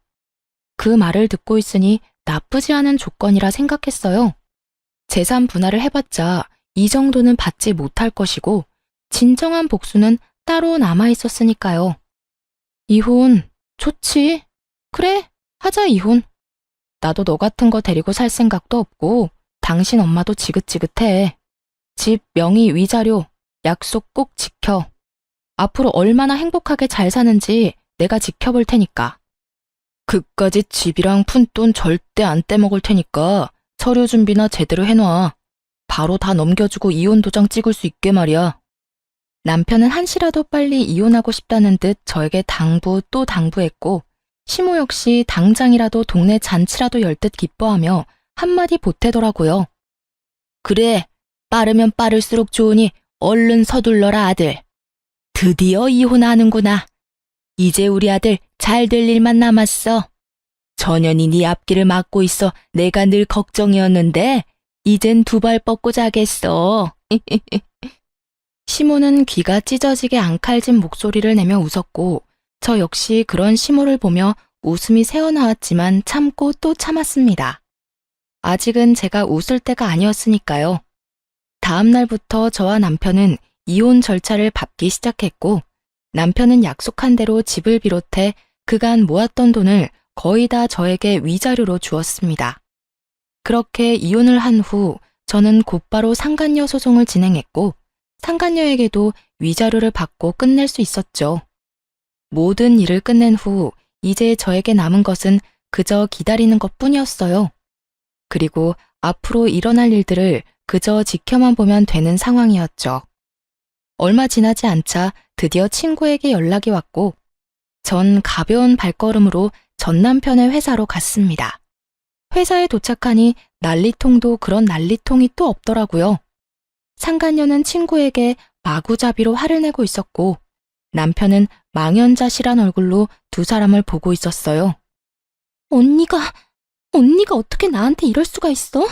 그 말을 듣고 있으니 나쁘지 않은 조건이라 생각했어요. 재산 분할을 해봤자 이 정도는 받지 못할 것이고 진정한 복수는 따로 남아 있었으니까요. 이혼, 좋지. 그래, 하자 이혼. 나도 너 같은 거 데리고 살 생각도 없고 당신 엄마도 지긋지긋해. 집, 명의, 위자료, 약속 꼭 지켜. 앞으로 얼마나 행복하게 잘 사는지 내가 지켜볼 테니까. 그까짓 집이랑 푼돈 절대 안 떼먹을 테니까 서류 준비나 제대로 해놔. 바로 다 넘겨주고 이혼 도장 찍을 수 있게 말이야. 남편은 한시라도 빨리 이혼하고 싶다는 듯 저에게 당부 또 당부했고 시모 역시 당장이라도 동네 잔치라도 열 듯 기뻐하며 한마디 보태더라고요. 그래, 빠르면 빠를수록 좋으니 얼른 서둘러라 아들. 드디어 이혼하는구나. 이제 우리 아들 잘 될 일만 남았어. 전현이 네 앞길을 막고 있어 내가 늘 걱정이었는데 이젠 두 발 뻗고 자겠어. 시모는 귀가 찢어지게 앙칼진 목소리를 내며 웃었고 저 역시 그런 시모를 보며 웃음이 새어나왔지만 참고 또 참았습니다. 아직은 제가 웃을 때가 아니었으니까요. 다음 날부터 저와 남편은 이혼 절차를 밟기 시작했고 남편은 약속한 대로 집을 비롯해 그간 모았던 돈을 거의 다 저에게 위자료로 주었습니다. 그렇게 이혼을 한 후 저는 곧바로 상간녀 소송을 진행했고 상간녀에게도 위자료를 받고 끝낼 수 있었죠. 모든 일을 끝낸 후 이제 저에게 남은 것은 그저 기다리는 것뿐이었어요. 그리고 앞으로 일어날 일들을 그저 지켜만 보면 되는 상황이었죠. 얼마 지나지 않자 드디어 친구에게 연락이 왔고 전 가벼운 발걸음으로 전 남편의 회사로 갔습니다. 회사에 도착하니 난리통도 그런 난리통이 또 없더라고요. 상간녀는 친구에게 마구잡이로 화를 내고 있었고 남편은 망연자실한 얼굴로 두 사람을 보고 있었어요. 언니가 어떻게 나한테 이럴 수가 있어?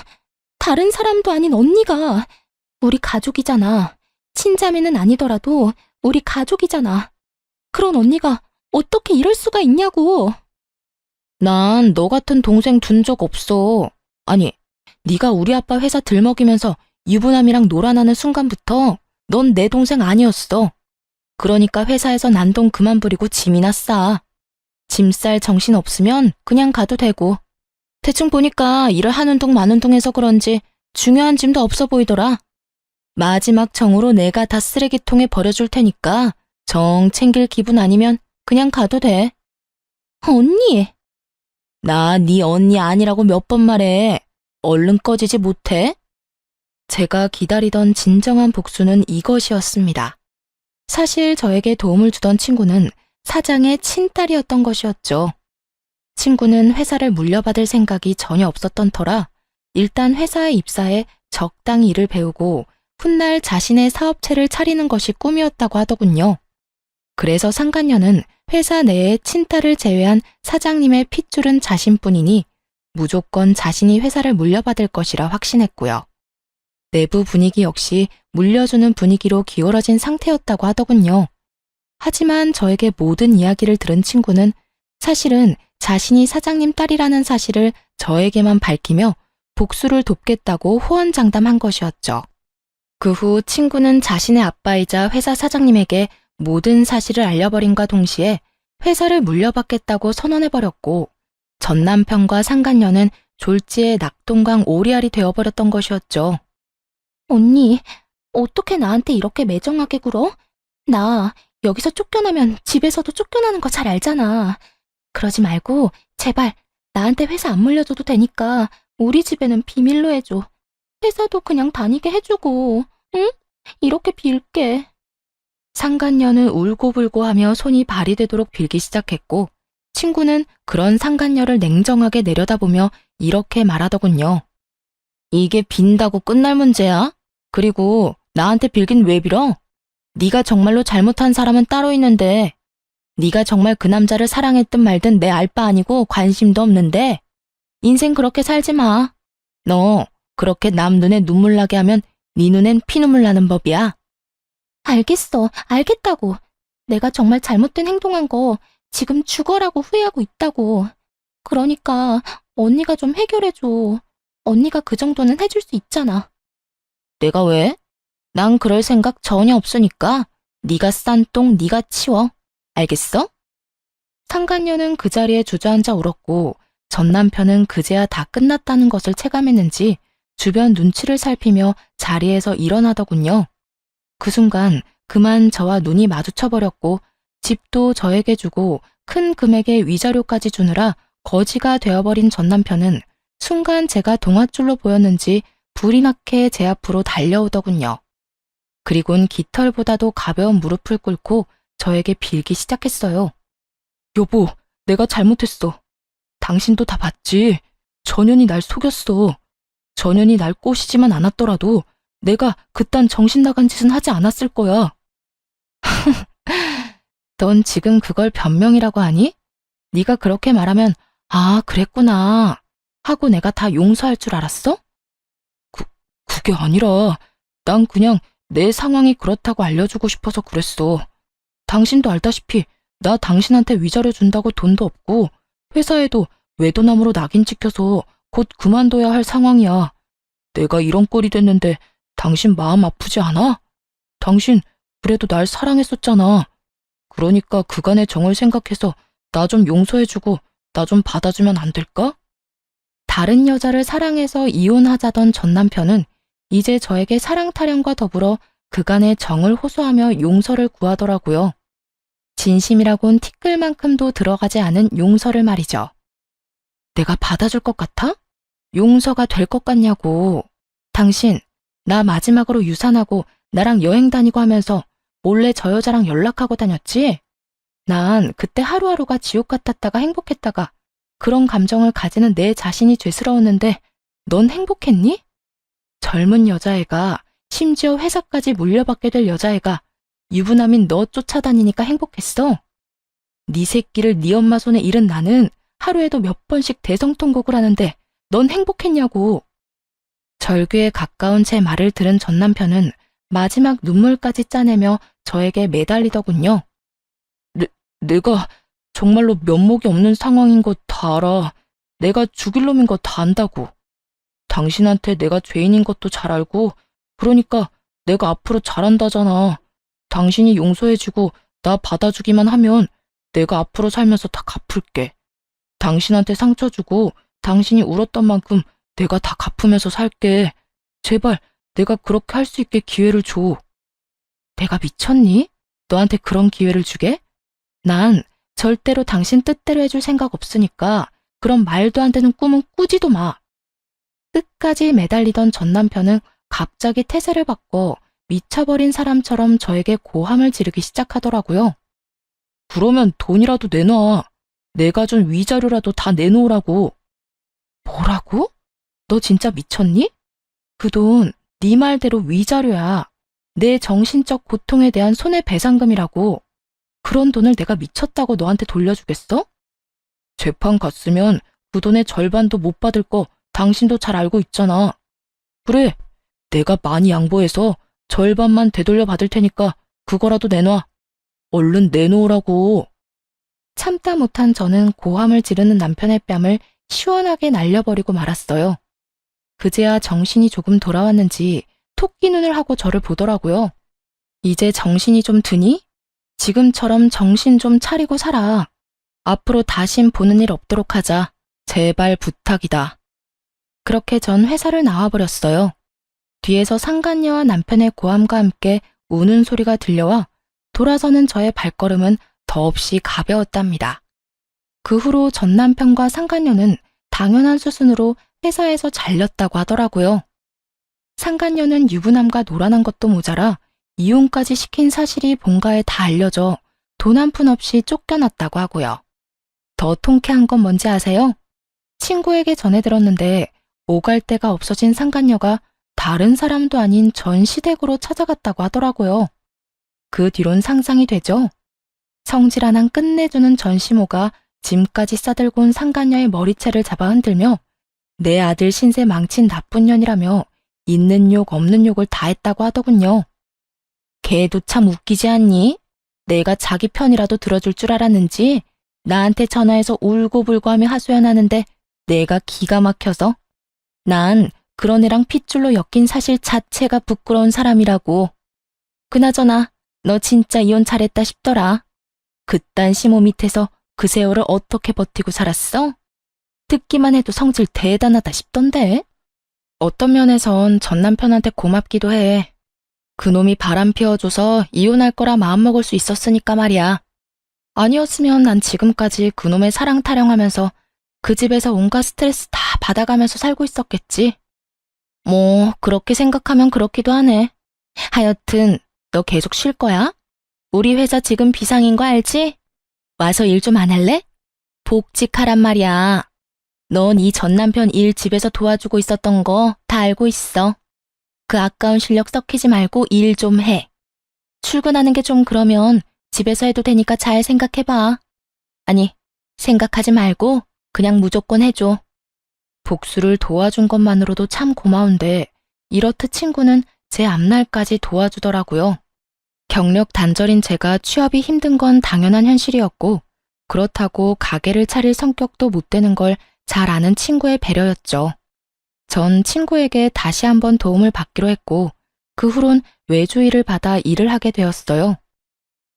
다른 사람도 아닌 언니가. 우리 가족이잖아. 친자매는 아니더라도 우리 가족이잖아. 그런 언니가 어떻게 이럴 수가 있냐고. 난 너 같은 동생 둔 적 없어. 아니, 네가 우리 아빠 회사 들먹이면서 유부남이랑 놀아나는 순간부터 넌 내 동생 아니었어. 그러니까 회사에서 난동 그만 부리고 짐이나 싸. 짐 쌀 정신 없으면 그냥 가도 되고. 대충 보니까 일을 하는 동 마는 동 해서 그런지 중요한 짐도 없어 보이더라. 마지막 정으로 내가 다 쓰레기통에 버려줄 테니까 정 챙길 기분 아니면 그냥 가도 돼. 언니! 나 네 언니 아니라고 몇 번 말해. 얼른 꺼지지 못해? 제가 기다리던 진정한 복수는 이것이었습니다. 사실 저에게 도움을 주던 친구는 사장의 친딸이었던 것이었죠. 친구는 회사를 물려받을 생각이 전혀 없었던 터라 일단 회사에 입사해 적당히 일을 배우고 훗날 자신의 사업체를 차리는 것이 꿈이었다고 하더군요. 그래서 상간녀는 회사 내에 친딸을 제외한 사장님의 핏줄은 자신뿐이니 무조건 자신이 회사를 물려받을 것이라 확신했고요. 내부 분위기 역시 물려주는 분위기로 기울어진 상태였다고 하더군요. 하지만 저에게 모든 이야기를 들은 친구는 사실은 자신이 사장님 딸이라는 사실을 저에게만 밝히며 복수를 돕겠다고 호언장담한 것이었죠. 그 후 친구는 자신의 아빠이자 회사 사장님에게 모든 사실을 알려버림과 동시에 회사를 물려받겠다고 선언해버렸고 전 남편과 상간녀는 졸지에 낙동강 오리알이 되어버렸던 것이었죠. 언니, 어떻게 나한테 이렇게 매정하게 굴어? 나 여기서 쫓겨나면 집에서도 쫓겨나는 거 잘 알잖아. 그러지 말고 제발 나한테 회사 안 물려줘도 되니까 우리 집에는 비밀로 해줘. 회사도 그냥 다니게 해주고, 응? 이렇게 빌게. 상간녀는 울고불고 하며 손이 발이 되도록 빌기 시작했고, 친구는 그런 상간녀를 냉정하게 내려다보며 이렇게 말하더군요. 이게 빈다고 끝날 문제야? 그리고 나한테 빌긴 왜 빌어? 네가 정말로 잘못한 사람은 따로 있는데, 네가 정말 그 남자를 사랑했든 말든 내 알 바 아니고 관심도 없는데, 인생 그렇게 살지 마. 너 그렇게 남 눈에 눈물 나게 하면 네 눈엔 피눈물 나는 법이야. 알겠어, 알겠다고. 내가 정말 잘못된 행동한 거 지금 죽어라고 후회하고 있다고. 그러니까 언니가 좀 해결해줘. 언니가 그 정도는 해줄 수 있잖아. 내가 왜? 난 그럴 생각 전혀 없으니까 네가 싼 똥 네가 치워. 알겠어? 상간녀는 그 자리에 주저앉아 울었고 전 남편은 그제야 다 끝났다는 것을 체감했는지 주변 눈치를 살피며 자리에서 일어나더군요. 그 순간 그만 저와 눈이 마주쳐버렸고 집도 저에게 주고 큰 금액의 위자료까지 주느라 거지가 되어버린 전 남편은 순간 제가 동아줄로 보였는지 불이 나게 제 앞으로 달려오더군요. 그리곤 깃털보다도 가벼운 무릎을 꿇고 저에게 빌기 시작했어요. 여보, 내가 잘못했어. 당신도 다 봤지. 전현이 날 속였어. 전현이 날 꼬시지만 않았더라도 내가 그딴 정신 나간 짓은 하지 않았을 거야. 넌 지금 그걸 변명이라고 하니? 네가 그렇게 말하면 아, 그랬구나 하고 내가 다 용서할 줄 알았어? 그게 아니라 난 그냥 내 상황이 그렇다고 알려주고 싶어서 그랬어. 당신도 알다시피 나 당신한테 위자료 준다고 돈도 없고 회사에도 외도남으로 낙인 찍혀서 곧 그만둬야 할 상황이야. 내가 이런 꼴이 됐는데 당신 마음 아프지 않아? 당신 그래도 날 사랑했었잖아. 그러니까 그간의 정을 생각해서 나 좀 용서해주고 나 좀 받아주면 안 될까? 다른 여자를 사랑해서 이혼하자던 전 남편은 이제 저에게 사랑 타령과 더불어 그간의 정을 호소하며 용서를 구하더라고요. 진심이라곤 티끌만큼도 들어가지 않은 용서를 말이죠. 내가 받아줄 것 같아? 용서가 될 것 같냐고. 당신, 나 마지막으로 유산하고 나랑 여행 다니고 하면서 몰래 저 여자랑 연락하고 다녔지? 난 그때 하루하루가 지옥 같았다가 행복했다가 그런 감정을 가지는 내 자신이 죄스러웠는데 넌 행복했니? 젊은 여자애가 심지어 회사까지 물려받게 될 여자애가 유부남인 너 쫓아다니니까 행복했어? 네 새끼를 네 엄마 손에 잃은 나는 하루에도 몇 번씩 대성통곡을 하는데 넌 행복했냐고. 절규에 가까운 제 말을 들은 전 남편은 마지막 눈물까지 짜내며 저에게 매달리더군요. 내가 정말로 면목이 없는 상황인 거 다 알아. 내가 죽일 놈인 거 다 안다고. 당신한테 내가 죄인인 것도 잘 알고 그러니까 내가 앞으로 잘한다잖아. 당신이 용서해주고 나 받아주기만 하면 내가 앞으로 살면서 다 갚을게. 당신한테 상처 주고 당신이 울었던 만큼 내가 다 갚으면서 살게. 제발 내가 그렇게 할 수 있게 기회를 줘. 내가 미쳤니? 너한테 그런 기회를 주게? 난 절대로 당신 뜻대로 해줄 생각 없으니까 그런 말도 안 되는 꿈은 꾸지도 마. 끝까지 매달리던 전 남편은 갑자기 태세를 바꿔 미쳐버린 사람처럼 저에게 고함을 지르기 시작하더라고요. 그러면 돈이라도 내놔. 내가 준 위자료라도 다 내놓으라고. 뭐라고? 너 진짜 미쳤니? 그 돈 네 말대로 위자료야. 내 정신적 고통에 대한 손해배상금이라고. 그런 돈을 내가 미쳤다고 너한테 돌려주겠어? 재판 갔으면 그 돈의 절반도 못 받을 거 당신도 잘 알고 있잖아. 그래, 내가 많이 양보해서 절반만 되돌려 받을 테니까 그거라도 내놔. 얼른 내놓으라고. 참다 못한 저는 고함을 지르는 남편의 뺨을 시원하게 날려버리고 말았어요. 그제야 정신이 조금 돌아왔는지 토끼 눈을 하고 저를 보더라고요. 이제 정신이 좀 드니? 지금처럼 정신 좀 차리고 살아. 앞으로 다신 보는 일 없도록 하자. 제발 부탁이다. 그렇게 전 회사를 나와버렸어요. 뒤에서 상간녀와 남편의 고함과 함께 우는 소리가 들려와 돌아서는 저의 발걸음은 더없이 가벼웠답니다. 그 후로 전 남편과 상간녀는 당연한 수순으로 회사에서 잘렸다고 하더라고요. 상간녀는 유부남과 놀아난 것도 모자라 이혼까지 시킨 사실이 본가에 다 알려져 돈 한 푼 없이 쫓겨났다고 하고요. 더 통쾌한 건 뭔지 아세요? 친구에게 전해 들었는데 오갈 데가 없어진 상간녀가 다른 사람도 아닌 전 시댁으로 찾아갔다고 하더라고요. 그 뒤론 상상이 되죠? 성질 하나 끝내주는 전 시모가 짐까지 싸들고 온 상간녀의 머리채를 잡아 흔들며 내 아들 신세 망친 나쁜 년이라며 있는 욕 없는 욕을 다 했다고 하더군요. 걔도 참 웃기지 않니? 내가 자기 편이라도 들어줄 줄 알았는지 나한테 전화해서 울고불고 하며 하소연하는데 내가 기가 막혀서 난 그런 애랑 핏줄로 엮인 사실 자체가 부끄러운 사람이라고. 그나저나 너 진짜 이혼 잘했다 싶더라. 그딴 시모 밑에서 그 세월을 어떻게 버티고 살았어? 듣기만 해도 성질 대단하다 싶던데. 어떤 면에선 전 남편한테 고맙기도 해. 그놈이 바람 피워줘서 이혼할 거라 마음먹을 수 있었으니까 말이야. 아니었으면 난 지금까지 그놈의 사랑 타령하면서 그 집에서 온갖 스트레스 다 받아가면서 살고 있었겠지. 뭐 그렇게 생각하면 그렇기도 하네. 하여튼 너 계속 쉴 거야? 우리 회사 지금 비상인 거 알지? 와서 일 좀 안 할래? 복직하란 말이야. 넌 이 전 남편 일 집에서 도와주고 있었던 거 다 알고 있어. 그 아까운 실력 썩히지 말고 일 좀 해. 출근하는 게 좀 그러면 집에서 해도 되니까 잘 생각해봐. 아니, 생각하지 말고 그냥 무조건 해줘. 복수를 도와준 것만으로도 참 고마운데 이렇듯 친구는 제 앞날까지 도와주더라고요. 경력 단절인 제가 취업이 힘든 건 당연한 현실이었고 그렇다고 가게를 차릴 성격도 못 되는 걸 잘 아는 친구의 배려였죠. 전 친구에게 다시 한번 도움을 받기로 했고 그 후론 외주 일을 받아 일을 하게 되었어요.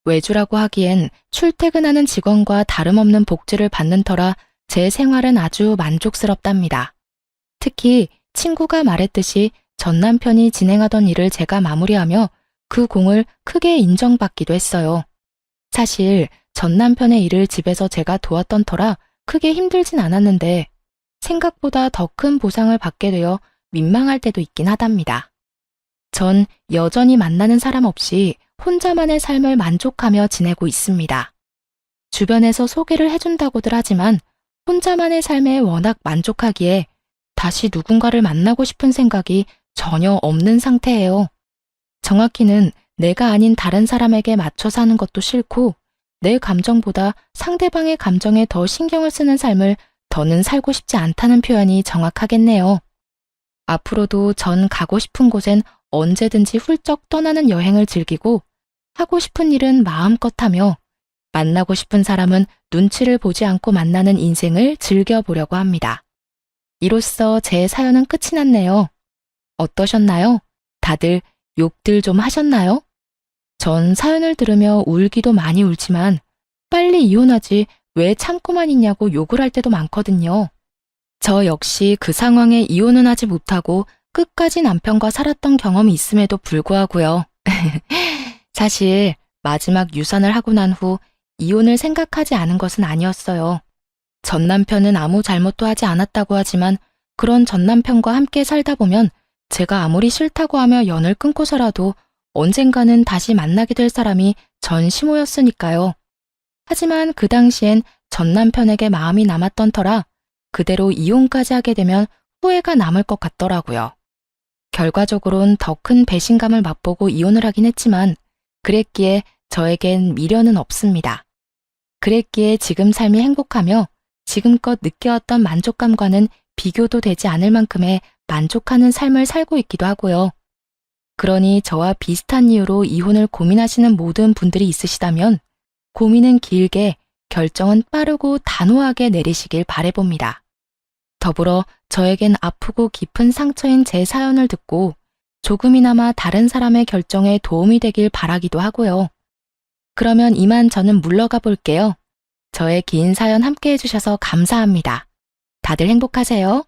외주라고 하기엔 출퇴근하는 직원과 다름없는 복지를 받는 터라 제 생활은 아주 만족스럽답니다. 특히 친구가 말했듯이 전 남편이 진행하던 일을 제가 마무리하며 그 공을 크게 인정받기도 했어요. 사실 전 남편의 일을 집에서 제가 도왔던 터라 크게 힘들진 않았는데 생각보다 더 큰 보상을 받게 되어 민망할 때도 있긴 하답니다. 전 여전히 만나는 사람 없이 혼자만의 삶을 만족하며 지내고 있습니다. 주변에서 소개를 해준다고들 하지만 혼자만의 삶에 워낙 만족하기에 다시 누군가를 만나고 싶은 생각이 전혀 없는 상태예요. 정확히는 내가 아닌 다른 사람에게 맞춰 사는 것도 싫고 내 감정보다 상대방의 감정에 더 신경을 쓰는 삶을 더는 살고 싶지 않다는 표현이 정확하겠네요. 앞으로도 전 가고 싶은 곳엔 언제든지 훌쩍 떠나는 여행을 즐기고 하고 싶은 일은 마음껏 하며 만나고 싶은 사람은 눈치를 보지 않고 만나는 인생을 즐겨보려고 합니다. 이로써 제 사연은 끝이 났네요. 어떠셨나요? 다들 욕들 좀 하셨나요? 전 사연을 들으며 울기도 많이 울지만 빨리 이혼하지 왜 참고만 있냐고 욕을 할 때도 많거든요. 저 역시 그 상황에 이혼은 하지 못하고 끝까지 남편과 살았던 경험이 있음에도 불구하고요. 사실 마지막 유산을 하고 난 후 이혼을 생각하지 않은 것은 아니었어요. 전 남편은 아무 잘못도 하지 않았다고 하지만 그런 전 남편과 함께 살다 보면 제가 아무리 싫다고 하며 연을 끊고서라도 언젠가는 다시 만나게 될 사람이 전 시모였으니까요. 하지만 그 당시엔 전 남편에게 마음이 남았던 터라 그대로 이혼까지 하게 되면 후회가 남을 것 같더라고요. 결과적으론 더 큰 배신감을 맛보고 이혼을 하긴 했지만 그랬기에 저에겐 미련은 없습니다. 그랬기에 지금 삶이 행복하며 지금껏 느껴왔던 만족감과는 비교도 되지 않을 만큼의 만족하는 삶을 살고 있기도 하고요. 그러니 저와 비슷한 이유로 이혼을 고민하시는 모든 분들이 있으시다면 고민은 길게, 결정은 빠르고 단호하게 내리시길 바라봅니다. 더불어 저에겐 아프고 깊은 상처인 제 사연을 듣고 조금이나마 다른 사람의 결정에 도움이 되길 바라기도 하고요. 그러면 이만 저는 물러가 볼게요. 저의 긴 사연 함께 해주셔서 감사합니다. 다들 행복하세요.